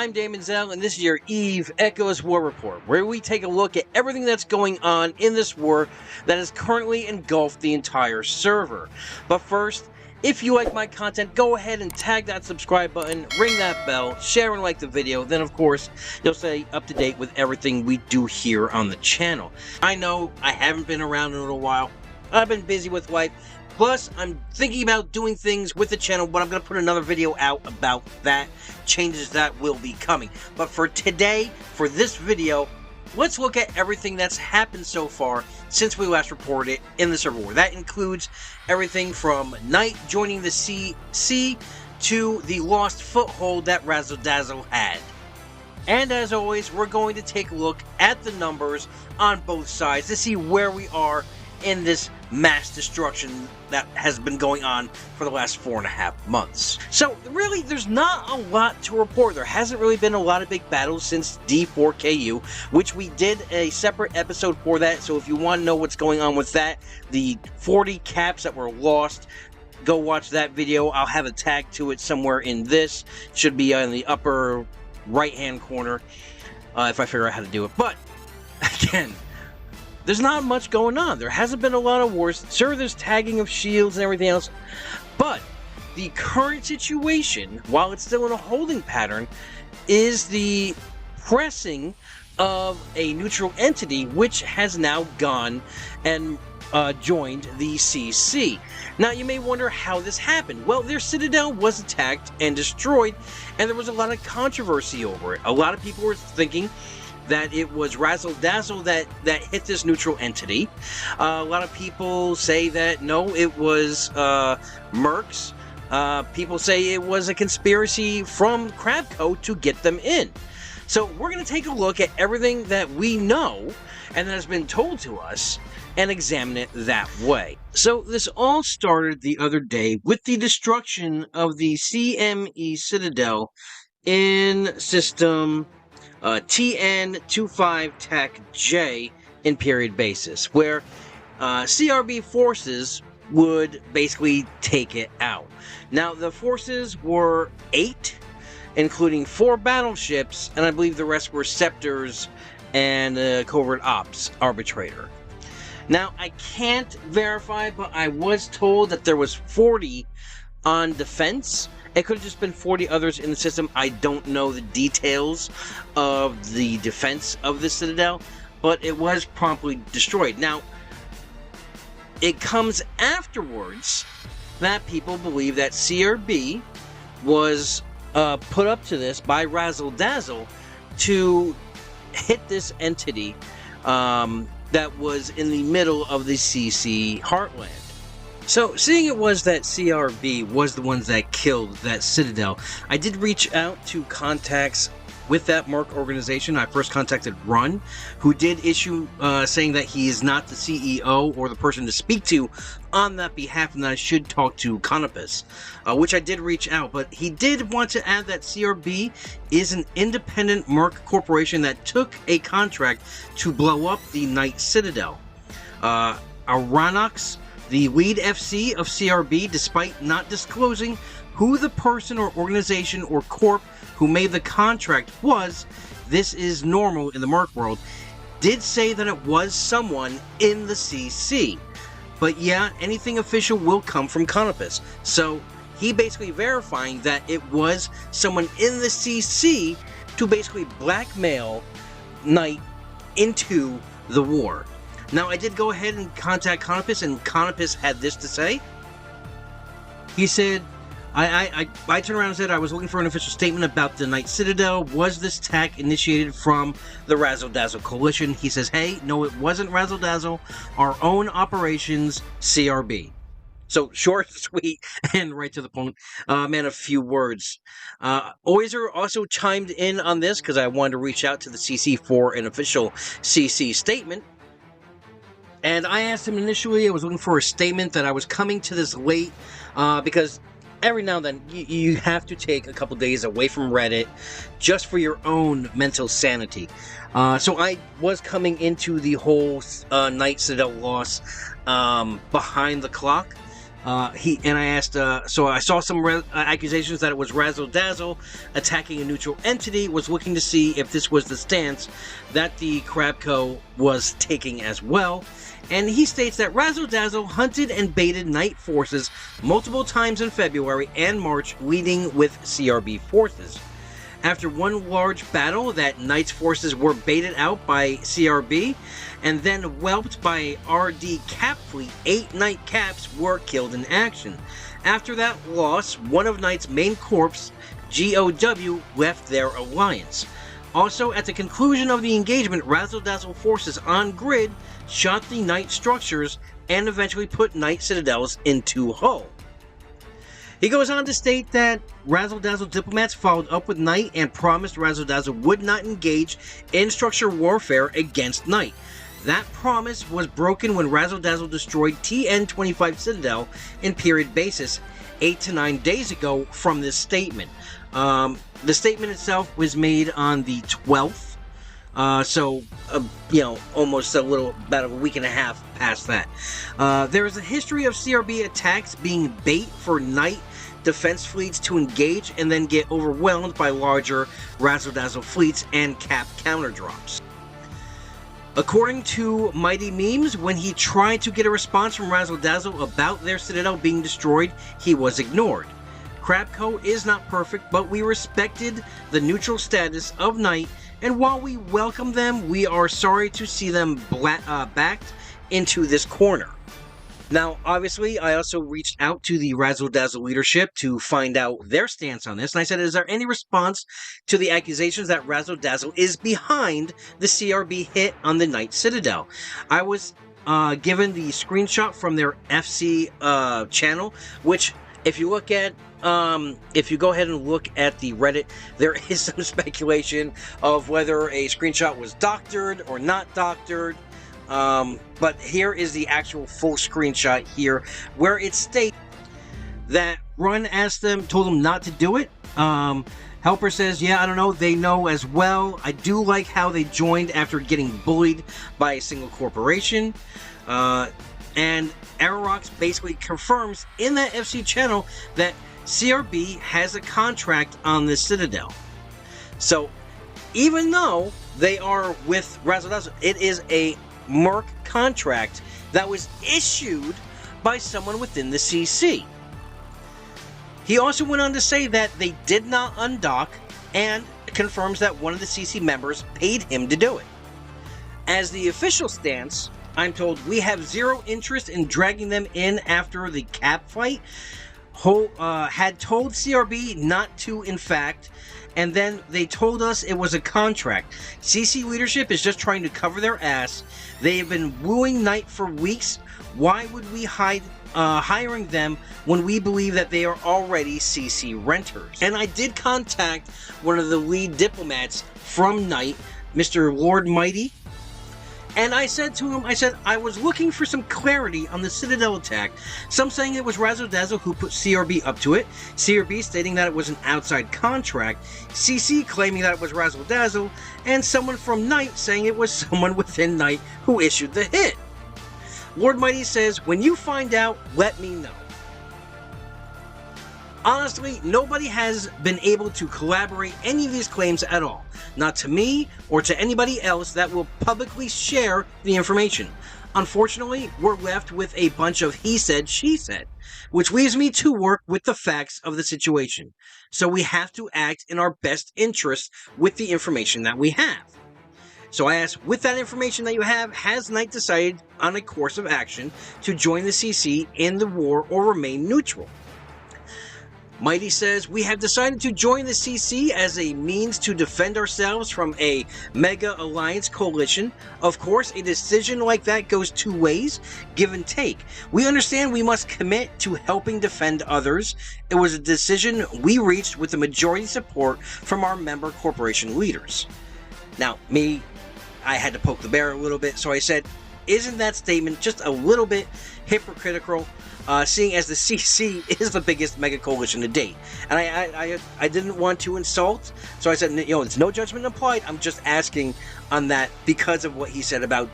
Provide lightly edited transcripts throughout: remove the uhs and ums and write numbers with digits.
I'm Daemonxel, and this is your EVE Echoes War Report, where we take a look at everything that's going on in this war that has currently engulfed the entire server. But first, if you like my content, go ahead and tag that subscribe button, ring that bell, share and like the video, then of course, you'll stay up to date with everything we do here on the channel. I know I haven't been around in a little while. I've been busy with life. Plus, I'm thinking about doing things with the channel, but I'm going to put another video out about that, changes that will be coming. But for today, for this video, let's look at everything that's happened so far since we last reported in the server war. That includes everything from Knight joining the CC to the lost foothold that Razzle Dazzle had. And as always, we're going to take a look at the numbers on both sides to see where we are in this mass destruction that has been going on for the last 4.5 months. So really, there's not a lot to report. There hasn't really been a lot of big battles since D4KU, which we did a separate episode for that. So if you want to know what's going on with that, the 40 caps that were lost, go watch that video. I'll have a tag to it somewhere in this. It should be in the upper right hand corner if I figure out how to do it. But again, there's not much going on. There hasn't been a lot of wars. Sure, there's tagging of shields and everything else, but the current situation, while it's still in a holding pattern, is the pressing of a neutral entity which has now gone and joined the CC. Now, you may wonder how this happened. Well, their citadel was attacked and destroyed, and there was a lot of controversy over it. A lot of people were thinking that it was Razzle Dazzle that hit this neutral entity. A lot of people say that no, it was Mercs. People say it was a conspiracy from Crabco to get them in. So we're going to take a look at everything that we know and that has been told to us and examine it that way. So this all started the other day with the destruction of the CME Citadel in system TN25 Tech J in period basis, where CRB forces would basically take it out. Now, the forces were 8, including 4 battleships, and I believe the rest were Scepters and Covert Ops Arbitrator. Now, I can't verify, but I was told that there was 40 on defense. It could have just been 40 others in the system. I don't know the details of the defense of the Citadel, but it was promptly destroyed. Now, it comes afterwards that people believe that CRB was put up to this by Razzle Dazzle to hit this entity that was in the middle of the CC heartland. So, seeing it was that CRB was the ones that killed that Citadel, I did reach out to contacts with that Merc organization. I first contacted Run, who did issue saying that he is not the CEO or the person to speak to on that behalf, and that I should talk to Canopus, which I did reach out. But he did want to add that CRB is an independent Merc corporation that took a contract to blow up the Knight Citadel. Aranox, the lead FC of CRB, despite not disclosing who the person or organization or corp who made the contract was, this is normal in the Merc world, did say that it was someone in the CC. But yeah, anything official will come from Canopus. So he basically verifying that it was someone in the CC to basically blackmail Knight into the war. Now, I did go ahead and contact Canopus, and Canopus had this to say. He said, I turned around and said I was looking for an official statement about the Knight Citadel. Was this attack initiated from the Razzle Dazzle Coalition? He says, hey, no, it wasn't Razzle Dazzle. Our own operations, CRB. So, short, sweet, and right to the point. Man, a few words. Oizer also chimed in on this because I wanted to reach out to the CC for an official CC statement. And I asked him initially, I was looking for a statement that I was coming to this late, because every now and then you have to take a couple days away from Reddit just for your own mental sanity. So I was coming into the whole Knight Citadel loss behind the clock. I asked, so I saw some accusations that it was Razzle Dazzle attacking a neutral entity, was looking to see if this was the stance that the Crabco was taking as well. And he states that Razzle Dazzle hunted and baited Knight forces multiple times in February and March, leading with CRB forces. After one large battle, that Knight's forces were baited out by CRB and then whelped by RD Cap Fleet. 8 Knight Caps were killed in action. After that loss, one of Knight's main corps, GOW, left their alliance. Also, at the conclusion of the engagement, Razzle Dazzle forces on grid shot the Knight structures and eventually put Knight citadels into hull. He goes on to state that Razzle Dazzle diplomats followed up with Knight and promised Razzle Dazzle would not engage in structure warfare against Knight. That promise was broken when Razzle Dazzle destroyed TN-25 Citadel in period basis 8 to 9 days ago from this statement. The statement itself was made on the 12th. Almost about a week and a half past that. There is a history of CRB attacks being bait for Knight defense fleets to engage and then get overwhelmed by larger Razzle Dazzle fleets and cap counter drops. According to Mighty Memes, when he tried to get a response from Razzle Dazzle about their citadel being destroyed, he was ignored. Crabco is not perfect, but we respected the neutral status of Knight, and while we welcome them, we are sorry to see them backed into this corner. Now, obviously, I also reached out to the Razzle Dazzle leadership to find out their stance on this, and I said, is there any response to the accusations that Razzle Dazzle is behind the CRB hit on the Knight Citadel? I was given the screenshot from their FC channel, which, if you look at, if you go ahead and look at the Reddit, there is some speculation of whether a screenshot was doctored or not doctored. But here is the actual full screenshot here, where it states that Run told them not to do it. Helper says, yeah, I don't know, they know as well. I do like how they joined after getting bullied by a single corporation. And Aerox basically confirms in that FC channel that CRB has a contract on the Citadel. So, even though they are with Razzle Dazzle, it is a Merc contract that was issued by someone within the CC. He also went on to say that they did not undock and confirms that one of the CC members paid him to do it. As the official stance, I'm told we have zero interest in dragging them in after the cap fight. Had told CRB not to, in fact, and then they told us it was a contract. CC leadership is just trying to cover their ass. They have been wooing Knight for weeks. Why would we hiring them when we believe that they are already CC renters? And I did contact one of the lead diplomats from Knight, Mr. Lord Mighty, and I said to him, I was looking for some clarity on the Citadel attack. Some saying it was Razzle Dazzle who put CRB up to it, CRB stating that it was an outside contract, CC claiming that it was Razzle Dazzle, and someone from Knight saying it was someone within Knight who issued the hit. Lord Mighty says, when you find out, let me know. Honestly, nobody has been able to corroborate any of these claims at all. Not to me, or to anybody else that will publicly share the information. Unfortunately, we're left with a bunch of he said, she said, which leaves me to work with the facts of the situation. So we have to act in our best interest with the information that we have. So I ask, with that information that you have, has Knight decided on a course of action to join the CC in the war or remain neutral? Mighty says, we have decided to join the CC as a means to defend ourselves from a mega alliance coalition. Of course, a decision like that goes two ways, give and take. We understand we must commit to helping defend others. It was a decision we reached with the majority support from our member corporation leaders. Now, I had to poke the bear a little bit, so I said, isn't that statement just a little bit hypocritical? Seeing as the CC is the biggest mega coalition to date. And I didn't want to insult, so I said, it's no judgment applied. I'm just asking on that because of what he said about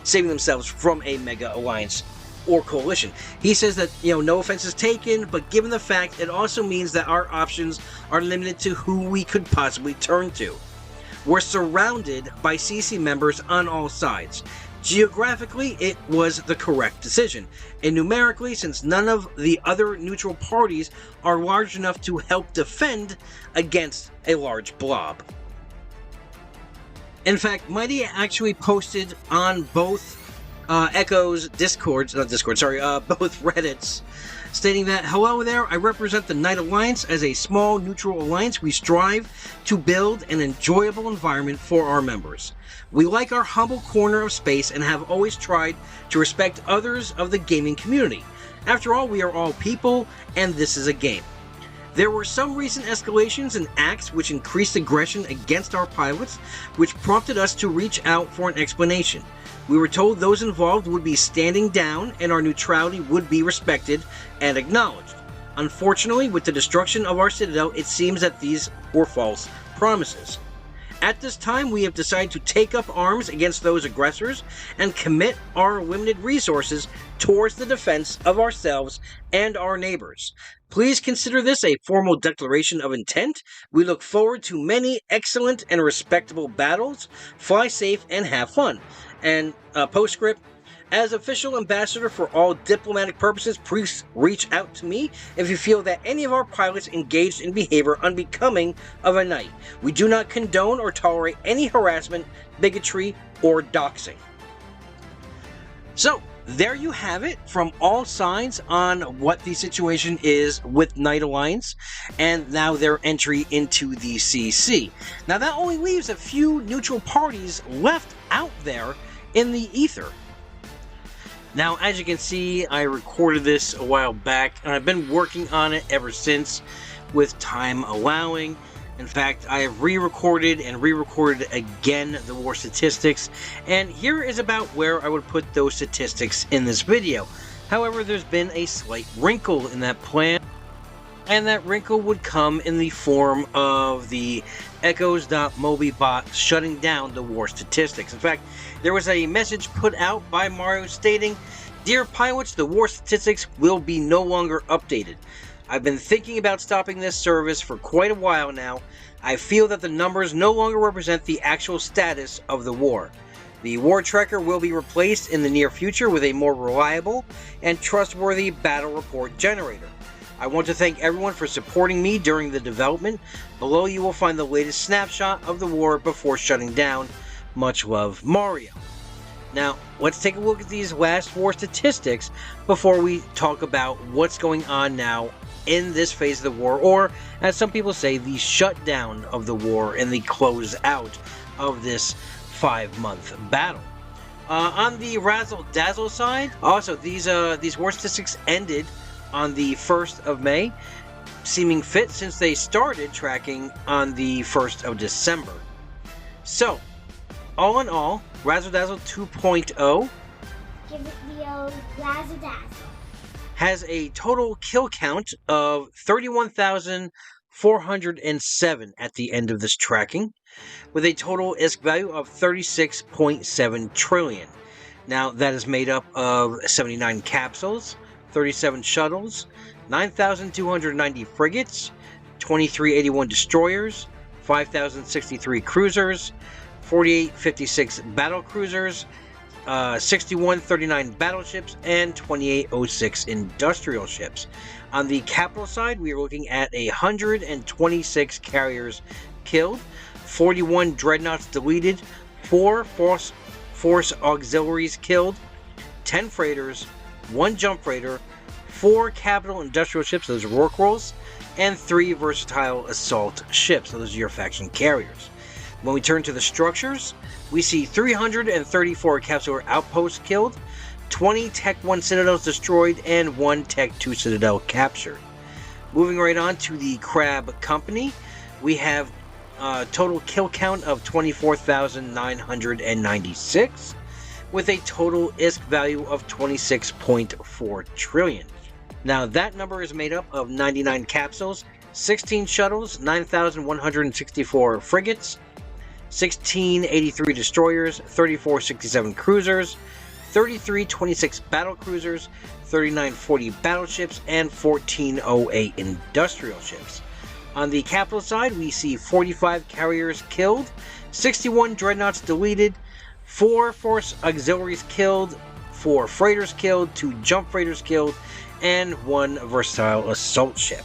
saving themselves from a mega alliance or coalition. He says that, no offense is taken, but given the fact, it also means that our options are limited to who we could possibly turn to. We're surrounded by CC members on all sides. Geographically, it was the correct decision, and numerically, since none of the other neutral parties are large enough to help defend against a large blob. In fact, Mighty actually posted on both both Reddits, stating that, "Hello there, I represent the Knight Alliance. As a small neutral alliance, we strive to build an enjoyable environment for our members. We like our humble corner of space and have always tried to respect others of the gaming community. After all, we are all people, and this is a game. There were some recent escalations and acts which increased aggression against our pilots, which prompted us to reach out for an explanation. We were told those involved would be standing down and our neutrality would be respected and acknowledged. Unfortunately, with the destruction of our citadel, it seems that these were false promises. At this time, we have decided to take up arms against those aggressors and commit our limited resources towards the defense of ourselves and our neighbors. Please consider this a formal declaration of intent. We look forward to many excellent and respectable battles. Fly safe and have fun." And postscript, "As official ambassador for all diplomatic purposes, please reach out to me if you feel that any of our pilots engaged in behavior unbecoming of a knight. We do not condone or tolerate any harassment, bigotry, or doxing." So, there you have it from all sides on what the situation is with Knight Alliance and now their entry into the CC. Now that only leaves a few neutral parties left out there in the ether. Now, as you can see, I recorded this a while back, and I've been working on it ever since, with time allowing. In fact, I have re-recorded and re-recorded again the war statistics, and here is about where I would put those statistics in this video. However, there's been a slight wrinkle in that plan, and that wrinkle would come in the form of the Echoes.Mobi bot shutting down the war statistics. In fact, there was a message put out by Mario stating, "Dear pilots, the war statistics will be no longer updated. I've been thinking about stopping this service for quite a while now. I feel that the numbers no longer represent the actual status of the war. The war tracker will be replaced in the near future with a more reliable and trustworthy battle report generator. I want to thank everyone for supporting me during the development. Below you will find the latest snapshot of the war before shutting down. Much love, Mario." Now, let's take a look at these last war statistics before we talk about what's going on now in this phase of the war, or, as some people say, the shutdown of the war and the close out of this 5-month battle. On the Razzle Dazzle side, also, these war statistics ended on the 1st of May, seeming fit since they started tracking on the 1st of December. So, all in all, Razzle Dazzle 2.0 give it the old Razzle Dazzle. Has a total kill count of 31,407 at the end of this tracking, with a total ISK value of 36.7 trillion. Now, that is made up of 79 capsules, 37 shuttles, 9,290 frigates, 2,381 destroyers, 5,063 cruisers, 4,856 battle cruisers, 6,139 battleships, and 2,806 industrial ships. On the capital side, we are looking at 126 carriers killed, 41 dreadnoughts deleted, 4 force auxiliaries killed, 10 freighters, 1 jump freighter, 4 capital industrial ships, those are Rorquals, and 3 versatile assault ships, those are your faction carriers. When we turn to the structures, we see 334 capsular outposts killed, 20 Tech 1 citadels destroyed, and 1 Tech 2 citadel captured. Moving right on to the Crab Company, we have a total kill count of 24,996, with a total ISK value of 26.4 trillion. Now, that number is made up of 99 capsules, 16 shuttles, 9,164 frigates, 1,683 destroyers, 3,467 cruisers, 3326 battlecruisers, 3940 battleships, and 1408 industrial ships. On the capital side, we see 45 carriers killed, 61 dreadnoughts deleted, 4 force auxiliaries killed, 4 freighters killed, 2 jump freighters killed, and 1 versatile assault ship.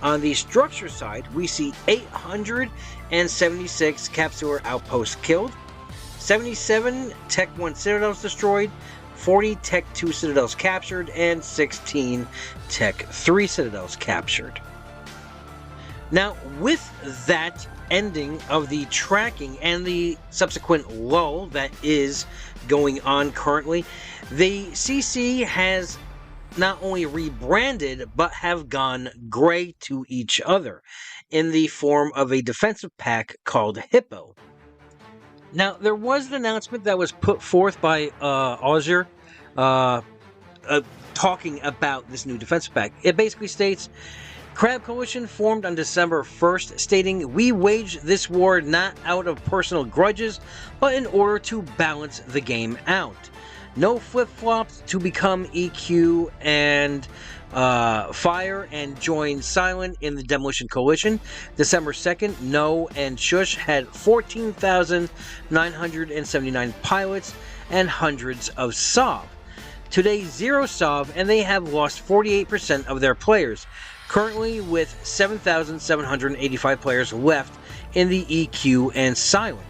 On the structure side, we see 876 capsular outposts killed, 77 Tech 1 citadels destroyed, 40 Tech 2 citadels captured, and 16 Tech 3 citadels captured. Now, with that ending of the tracking and the subsequent lull that is going on currently, the CC has not only rebranded, but have gone gray to each other in the form of a defensive pack called Hippo. Now, there was an announcement that was put forth by Azure talking about this new defensive pack. It basically states, Crab Coalition formed on December 1st, stating, "We wage this war not out of personal grudges, but in order to balance the game out. No flip-flops to become EQ and Fire and join Silent in the Demolition Coalition. December 2nd, No and Shush had 14,979 pilots and hundreds of SOV. Today, 0 SOV, and they have lost 48% of their players, currently with 7,785 players left in the EQ and Silent.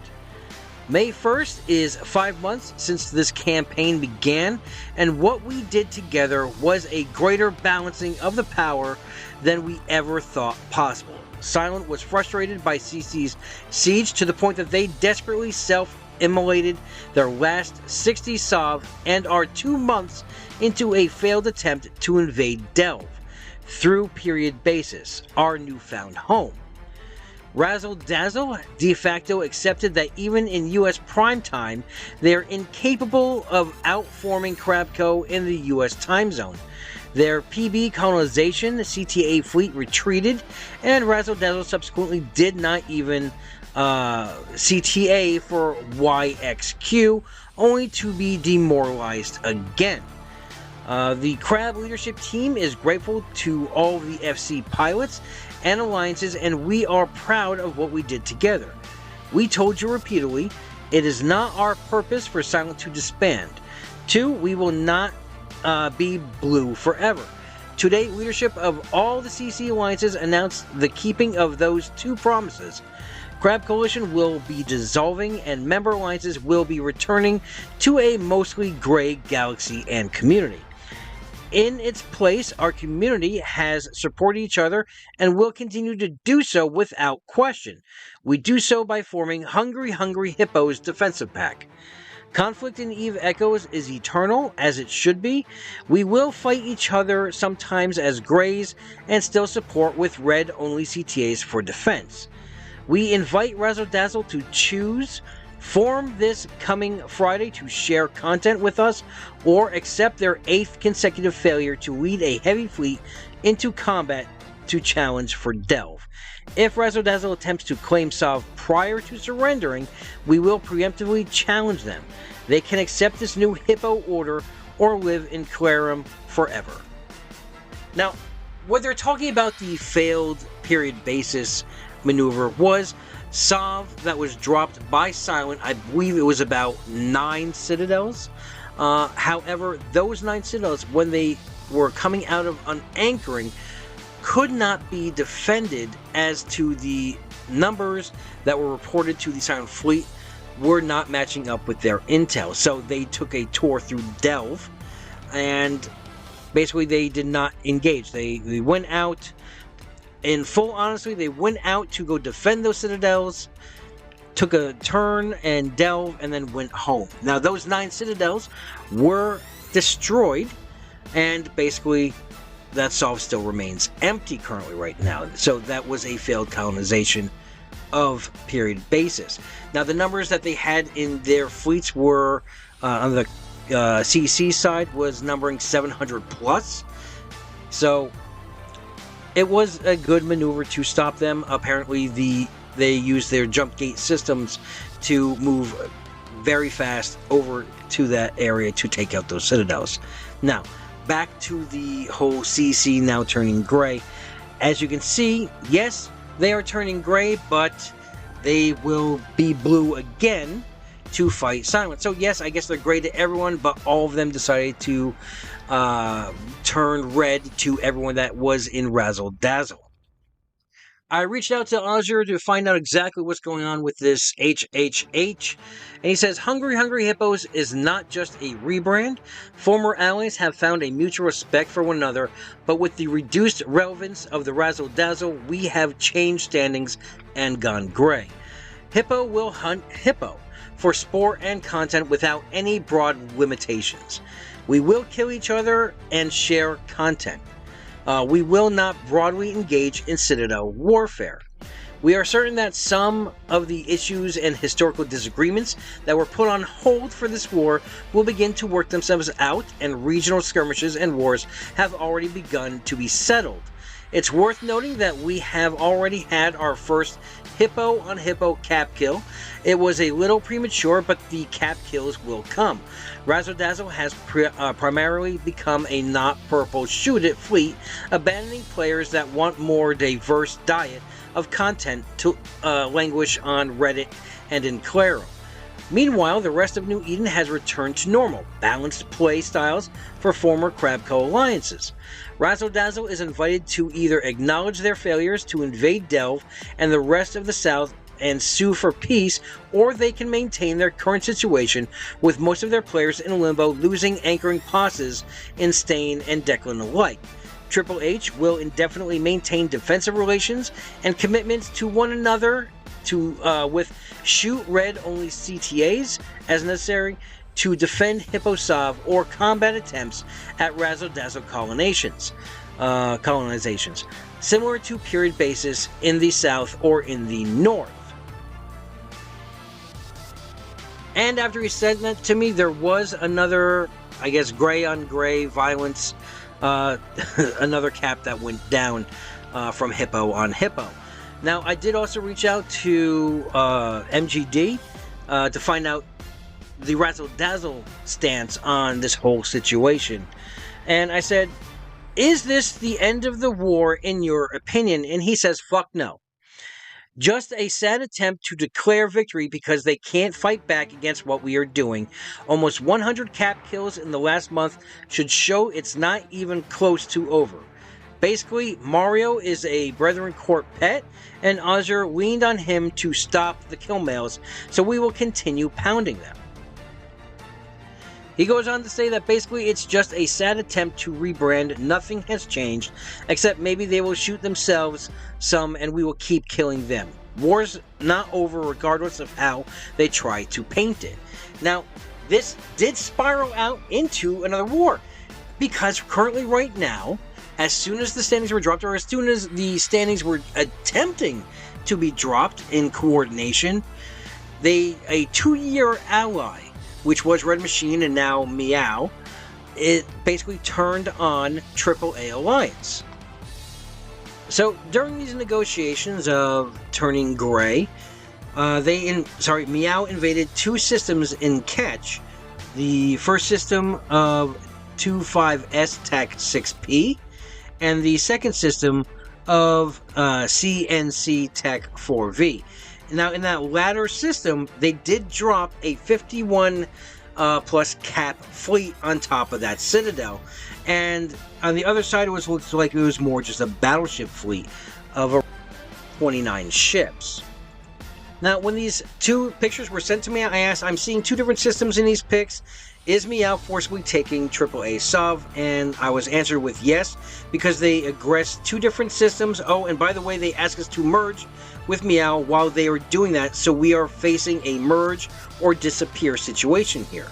May 1st is 5 months since this campaign began, and what we did together was a greater balancing of the power than we ever thought possible. Silent was frustrated by CC's siege to the point that they desperately self-immolated their last 60 SOV and are 2 months into a failed attempt to invade Delve through period basis, our newfound home. Razzle Dazzle de facto accepted that even in US prime time, they're incapable of outforming Crabco in the US time zone. Their PB colonization CTA fleet retreated, and Razzle Dazzle subsequently did not even CTA for YXQ, only to be demoralized again. The Crab leadership team is grateful to all the FC pilots and alliances, and we are proud of what we did together. We told you repeatedly, it is not our purpose for Silent to disband. 2, we will not be blue forever. Today, leadership of all the CC alliances announced the keeping of those 2 promises. Crab Coalition will be dissolving, and member alliances will be returning to a mostly gray galaxy and community. In its place, our community has supported each other and will continue to do so without question. We do so by forming Hungry Hippos defensive pack. Conflict in Eve Echoes is eternal, as it should be. We will fight each other sometimes as Greys and still support with red-only CTAs for defense. We invite Razzle Dazzle to choose, form this coming Friday to share content with us, or accept their 8th consecutive failure to lead a heavy fleet into combat to challenge for Delve. If Razzle Dazzle attempts to claim SOV prior to surrendering, we will preemptively challenge them. They can accept this new Hippo order or live in Clarum forever. Now, what they're talking about the failed period basis maneuver was SOV that was dropped by Silent. I believe it was about 9 citadels. However, those 9 citadels, when they were coming out of an anchoring, could not be defended, as to the numbers that were reported to the Silent fleet were not matching up with their intel. So they took a tour through Delve, and basically they did not engage. They went out. In full honesty, they went out to go defend those citadels, took a turn and Delve, and then went home. Now, those 9 citadels were destroyed, and basically that SOV still remains empty currently right now. So that was a failed colonization of period basis. Now, the numbers that they had in their fleets were, on the CC side, was numbering 700 plus. So it was a good maneuver to stop them. Apparently, they used their jump gate systems to move very fast over to that area to take out those citadels. Now, back to the whole CC now turning gray. As you can see, yes, they are turning gray, but they will be blue again to fight Silent. So yes, I guess they're gray to everyone, but all of them decided to turn red to everyone that was in Razzle Dazzle. I reached out to Azure to find out exactly what's going on with this HHH, and he says Hungry Hungry Hippos is not just a rebrand. Former allies have found a mutual respect for one another, but with the reduced relevance of the Razzle Dazzle, we have changed standings and gone gray. Hippo will hunt Hippo for sport and content without any broad limitations. We will kill each other and share content. We will not broadly engage in Citadel warfare. We are certain that some of the issues and historical disagreements that were put on hold for this war will begin to work themselves out, and regional skirmishes and wars have already begun to be settled. It's worth noting that we have already had our first Hippo on Hippo cap kill. It was a little premature, but the cap kills will come. Razzle Dazzle has primarily become a not purple shoot it fleet, abandoning players that want more diverse diet of content to languish on Reddit and in Claro. Meanwhile, the rest of New Eden has returned to normal, balanced play styles for former Crabco alliances. Razzle Dazzle is invited to either acknowledge their failures to invade Delve and the rest of the South and sue for peace, or they can maintain their current situation with most of their players in limbo, losing anchoring passes in Stain and Declan alike. Triple H will indefinitely maintain defensive relations and commitments to one another with shoot red only CTAs as necessary to defend Hipposav or combat attempts at Razzle Dazzle colonizations, similar to period bases in the south or in the north. And after he said that to me, there was another, I guess, gray on gray violence, another cap that went down from Hippo on Hippo. Now, I did also reach out to MGD to find out the Razzle Dazzle stance on this whole situation. And I said, is this the end of the war in your opinion? And he says, fuck no. Just a sad attempt to declare victory because they can't fight back against what we are doing. Almost 100 cap kills in the last month should show it's not even close to over. Basically, Mario is a Brethren Court pet, and Azure leaned on him to stop the kill mails, so we will continue pounding them. He goes on to say that basically it's just a sad attempt to rebrand, nothing has changed, except maybe they will shoot themselves some and we will keep killing them. War's not over regardless of how they try to paint it. Now, this did spiral out into another war, because currently right now, as soon as the standings were dropped, or as soon as the standings were attempting to be dropped in coordination, a 2-year ally, which was Red Machine and now Meow, it basically turned on AAA Alliance. So during these negotiations of turning gray, Meow invaded 2 systems in Catch. The first system of 25S Tech 6P, and the second system of CNC Tech 4V. Now, in that latter system, they did drop a 51 plus cap fleet on top of that Citadel. And on the other side, it looked like it was more just a battleship fleet of 29 ships. Now, when these 2 pictures were sent to me, I asked, I'm seeing 2 different systems in these pics. Is Meow forcibly taking AAA Sov? And I was answered with yes, because they aggressed 2 different systems. Oh, and by the way, they asked us to merge with Meow while they are doing that, so we are facing a merge or disappear situation here.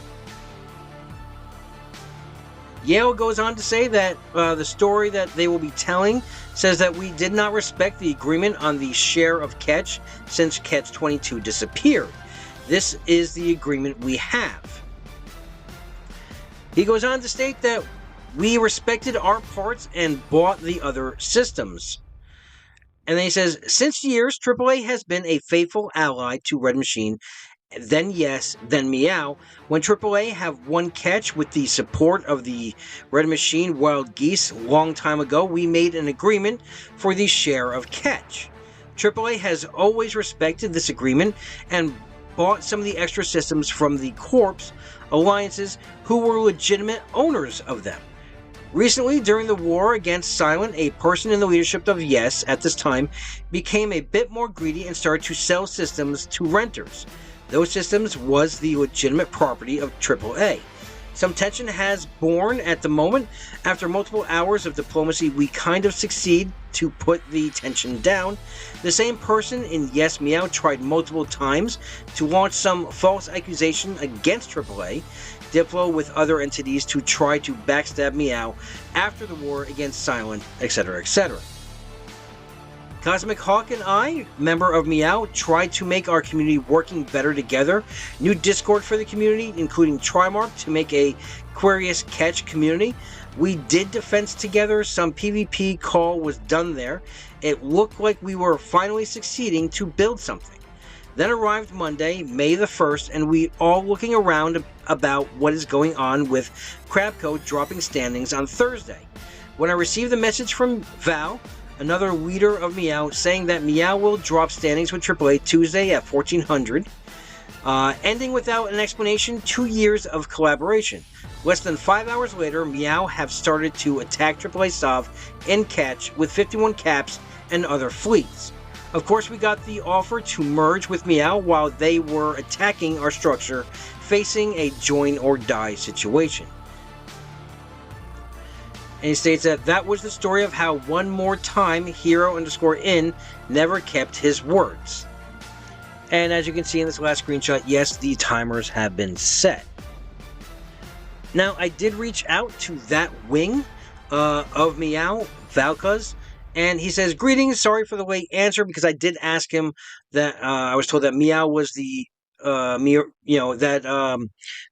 Yale goes on to say that the story that they will be telling says that we did not respect the agreement on the share of Catch since Catch 22 disappeared. This is the agreement we have. He goes on to state that we respected our parts and bought the other systems. And then he says, since years, AAA has been a faithful ally to Red Machine then Yes, then Meow, when AAA have one catch with the support of the Red Machine Wild Geese long time ago, we made an agreement for the share of catch. AAA has always respected this agreement and bought some of the extra systems from the Corps alliances who were legitimate owners of them. Recently, during the war against Silent, a person in the leadership of Yes at this time became a bit more greedy and started to sell systems to renters. Those systems was the legitimate property of AAA. Some tension has borne at the moment. After multiple hours of diplomacy, we kind of succeed to put the tension down. The same person in Yes Meow tried multiple times to launch some false accusation against AAA, Diplo with other entities to try to backstab Meow after the war against Silent, etc., etc. Cosmic Hawk and I, member of Meow, tried to make our community working better together. New Discord for the community, including Trimark, to make a Aquarius Catch community. We did defense together. Some PvP call was done there. It looked like we were finally succeeding to build something. Then arrived Monday, May the 1st, and we all looking around about what is going on with Crabco dropping standings on Thursday. When I received the message from Val, another leader of Meow, saying that Meow will drop standings with AAA Tuesday at 1400, ending without an explanation 2 years of collaboration. Less than 5 hours later, Meow have started to attack AAA Sov in Catch with 51 caps and other fleets. Of course, we got the offer to merge with Meow while they were attacking our structure, facing a join or die situation. And he states that was the story of how one more time Hero_in never kept his words. And as you can see in this last screenshot, yes, the timers have been set. Now, I did reach out to that wing of Meow, Valkaz, and he says, "Greetings, sorry for the late answer," because I did ask him that I was told that Meow was the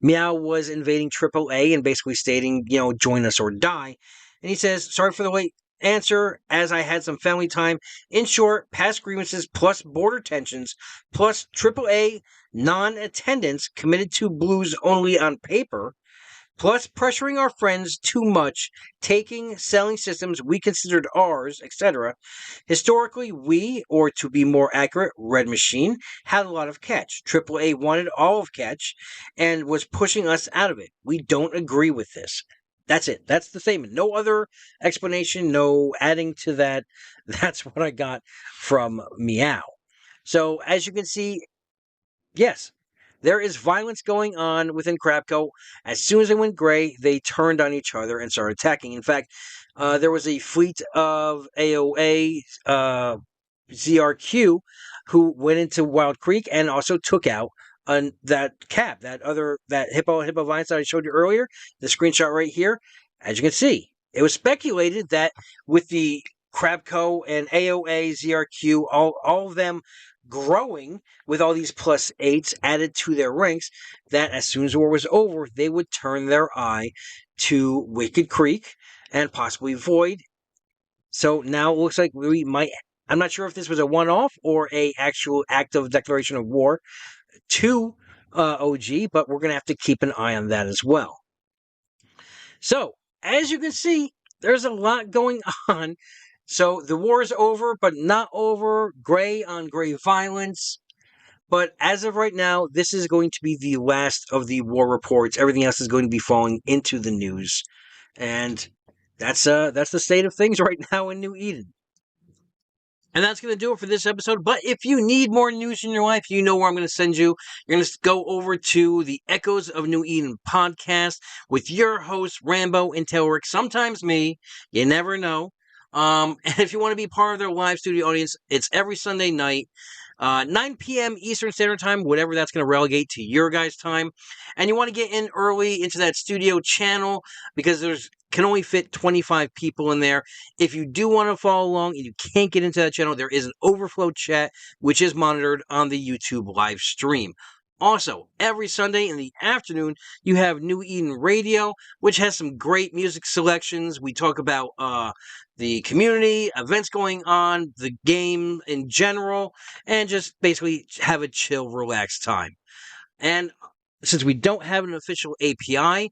Meow was invading AAA and basically stating, join us or die. And he says, "Sorry for the late answer, as I had some family time. In short, past grievances plus border tensions plus AAA non-attendance committed to Blues only on paper, plus pressuring our friends too much, selling systems we considered ours, etc. Historically, we, or to be more accurate, Red Machine, had a lot of catch. AAA wanted all of catch and was pushing us out of it. We don't agree with this." That's it. That's the statement. No other explanation, no adding to that. That's what I got from Meow. So, as you can see, yes, there is violence going on within Crabco. As soon as they went gray, they turned on each other and started attacking. In fact, there was a fleet of AOA ZRQ who went into Wild Creek and also took out that cab, that Hippo Vines that I showed you earlier, the screenshot right here. As you can see, it was speculated that with the Crabco and AOA ZRQ, all of them growing with all these +8s added to their ranks, that as soon as the war was over, they would turn their eye to Wicked Creek and possibly Void. So now it looks like we might, I'm not sure if this was a one-off or a actual act of declaration of war to OG, but we're going to have to keep an eye on that as well. So, as you can see, there's a lot going on. So, the war is over, but not over. Gray on gray violence. But as of right now, this is going to be the last of the war reports. Everything else is going to be falling into the news. And that's the state of things right now in New Eden. And that's going to do it for this episode. But if you need more news in your life, you know where I'm going to send you. You're going to go over to the Echoes of New Eden podcast with your host, Rambo and Telric, sometimes me. You never know. And if you want to be part of their live studio audience, it's every Sunday night, 9 p.m. Eastern Standard Time, whatever that's going to relegate to your guys' time. And you want to get in early into that studio channel because can only fit 25 people in there. If you do want to follow along and you can't get into that channel, there is an overflow chat, which is monitored on the YouTube live stream. Also, every Sunday in the afternoon, you have New Eden Radio, which has some great music selections. We talk about the community, events going on, the game in general, and just basically have a chill, relaxed time. And since we don't have an official API,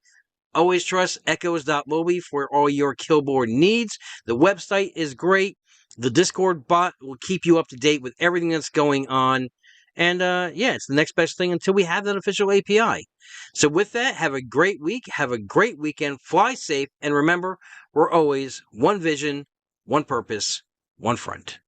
always trust echoes.mobi for all your killboard needs. The website is great. The Discord bot will keep you up to date with everything that's going on. And yeah, it's the next best thing until we have that official API. So with that, have a great week, have a great weekend, fly safe, and remember, we're always one vision, one purpose, one front.